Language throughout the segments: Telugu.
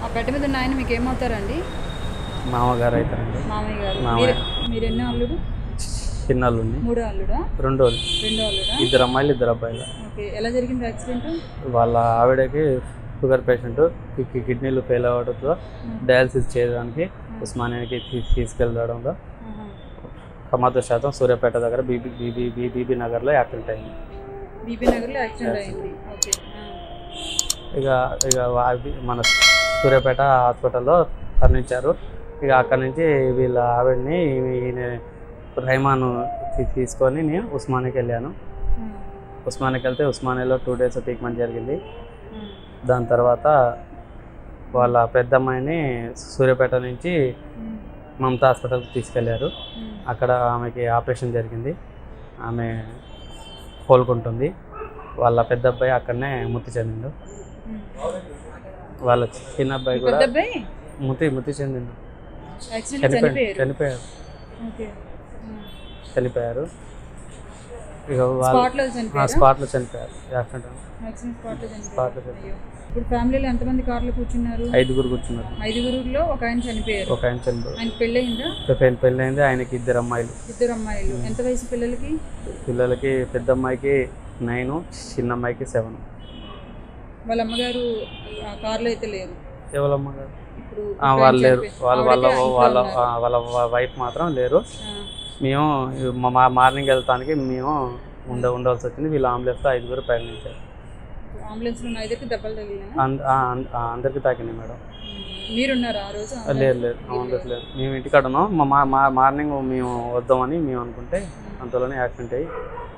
ఆ బెడ్ మీద ఉన్న ఆయన మీకు ఏమవుతారండి? మామగారు అవుతారండి. మామయ్య గారు. మామయ్య. మీరు ఎన్నో అల్లుడు? చిన్న అల్లుడిని. 3 అల్లుడా? రెండో అల్లుడు. 2 అల్లుడా? 2 అమ్మాయిలు 2 అబ్బాయిలు. ఓకే. ఎలా జరిగింది యాక్సిడెంట్? వాళ్ళ ఆవిడకి షుగర్ పేషెంట్, కిడ్నీలు ఫెయిల్ అవ్వడంతో డయాలసిస్ చేయడానికి ఉస్మానియాకి తీసుకెళ్ళడంలో ప్రమాదశాతం సూర్యాపేట దగ్గర బీబీ నగర్లో యాక్సిడెంట్ అయింది. బీబీ నగర్లో యాక్సిడెంట్ అయింది. ఓకే. ఇక మన సూర్యాపేట హాస్పిటల్లో తరలించారు. ఇక అక్కడి నుంచి వీళ్ళ ఆవిడని రైమాను తీసుకొని నేను ఉస్మానియాకి వెళ్ళాను. ఉస్మానియాకి వెళ్తే ఉస్మానియాలో 2 days ట్రీట్మెంట్ జరిగింది. దాని తర్వాత వాళ్ళ పెద్దమ్మాయిని సూర్యాపేట నుంచి మమతా హాస్పిటల్కి తీసుకెళ్లారు. అక్కడ ఆమెకి ఆపరేషన్ జరిగింది. ఆమె కోలుకుంటుంది. వాళ్ళ పెద్ద అబ్బాయి అక్కడనే మృతి చెందిండు. వాళ్ళ చిన్న అబ్బాయి కూడా మృతి చెందిండు. చనిపోయారు. ఇక స్పాట్లో చనిపోయారు. ఇప్పుడు ఫ్యామిలీలో ఎంతమంది కార్లో కూర్చున్నారు? 5 కూర్చున్నారు. 5లో ఒక ఆయన చనిపోయారు. ఆయన పెళ్ళయిందా? పెళ్ళయింది. ఆయనకి 2 అమ్మాయిలు. 2 అమ్మాయిలు. ఎంత వయసు పిల్లలకి? పెద్ద అమ్మాయికి 9, చిన్న అమ్మాయికి 7. వాళ్ళ అమ్మగారు కార్లో అయితే లేరు. ఎవరమ్మగారు? వాళ్ళు లేరు. వాళ్ళ వైఫ్ మాత్రం లేరు. మేము మార్నింగ్ వెళ్తానికి మేము ఉండవలసి వచ్చింది. వీళ్ళు అంబులెన్స్లో 5 ప్రయాణించారు. అంబులెన్స్లో 5కి దెబ్బలు తగిలినాయి. అందరికి తాకినాయి మేడం. మీరున్నారా ఆ రోజు? లేదు అంబులెన్స్ లేదు. మేము ఇంటికాడ ఉన్నాం. మార్నింగ్ మేము వద్దామని మేము అనుకుంటే అంతలోనే యాక్సిడెంట్ అయ్యి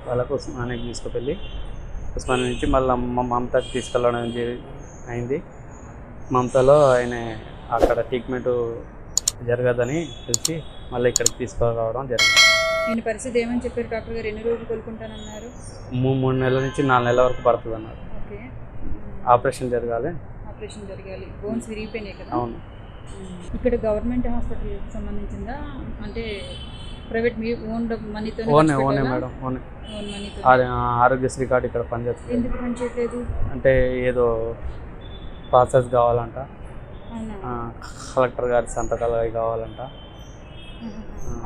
వాళ్ళకు ఉస్మానియాకి తీసుకువెళ్ళి ఉస్మానియా నుంచి మళ్ళీ మమతాకి తీసుకెళ్ళడం అయింది. మమతాలో ఆయన అక్కడ ట్రీట్మెంట్ జరగదని తెలిసి మళ్ళీ ఇక్కడికి తీసుకురావడం జరిగింది. దీని పరిస్థితి ఏమని చెప్పారు డాక్టర్ గారు? ఎన్ని రోజులు కోలుకుంటానన్నారు? 3 నెలల నుంచి 4 నెలల వరకు పడుతుంది అన్నారు. ఓకే. ఆపరేషన్ జరగాలి. బోన్స్ విరిగిపోయినాయి కదా? అవును. ఇక్కడ గవర్నమెంట్ హాస్పిటల్కి సంబంధించిందా, అంటే ప్రైవేట్ మీ ఓన్ మనీతో? ఓనే మేడం, ఓనే. ఆరోగ్యశ్రీ కార్డు ఇక్కడ పనిచేస్తుంది. ఎందుకు పనిచేయట్లేదు? అంటే ఏదో ప్రాసెస్ కావాలంట. కలెక్టర్ గారి సంతకాలు అవి కావాలంట.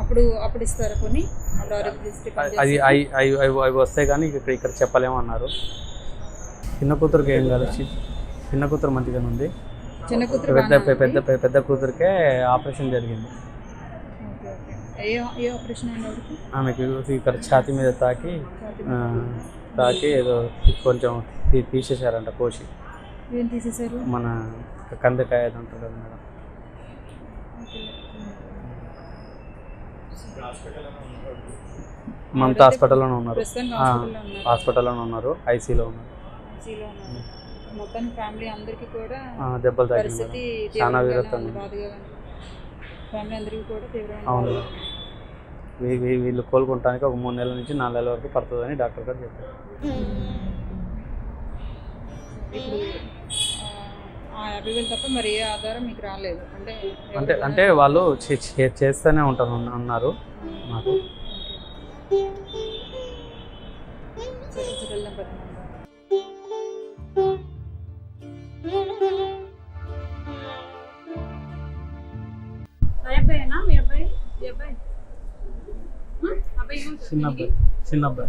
అప్పుడు ఇస్తారా కొన్ని? అది అవి వస్తాయి కానీ ఇక్కడ చెప్పలేమన్నారు. చిన్న కూతురికి ఏం కాదు. చిన్న కూతురు మంచిగానే ఉంది. పెద్ద కూతురికే ఆపరేషన్ జరిగింది. ఆమెకి ఇక్కడ ఛాతీ మీద తాకి ఏదో కొంచెం తీసేశారంట కోసి. ఏం తీసేశారు? మన కందకాయ ఉంటుంది కదా మేడం. మమతా హాస్పిటల్లోనే ఉన్నారు. ఐసీలో ఉన్నారు. మొత్తం ఫ్యామిలీ అందరికీ కూడా దెబ్బలు తగిలింది. చాలా విరక్తంగా. ఫ్యామిలీ అందరికీ కూడా తీవ్రంగా. అవును. వీళ్ళు కోలుకుంటానికి ఒక 3 నెలల నుంచి 4 నెలల వరకు పడుతుందని డాక్టర్ గారు చెప్పారు. ఇప్పుడు 50,000 తప్ప మరి ఏ ఆధారం మీకు రాలేదు? అంటే వాళ్ళు చేస్తూనే ఉంటారు అన్నారు నాకు. చిన్న అబ్బాయి.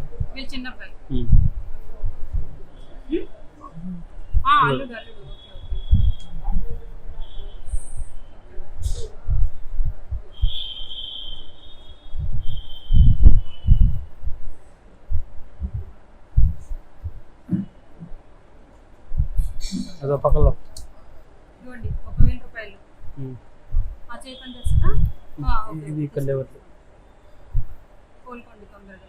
అదో పక్కలో 1,000 రూపాయలు. ఇది ఇక్కడ లేవట్లేదు. కోలుకోండి తొందరగా.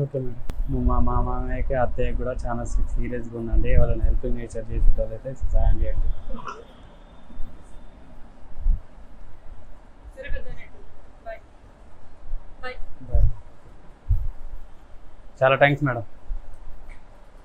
Okay madam. మా మామయ్యకి అత్తయ్య కూడా చాలా సీరియస్గా ఉందండి. ఎవరైనా హెల్పింగ్ నేచర్ చేసే వాళ్ళైతే సహాయం చేయండి. చాలా థ్యాంక్స్ మేడం.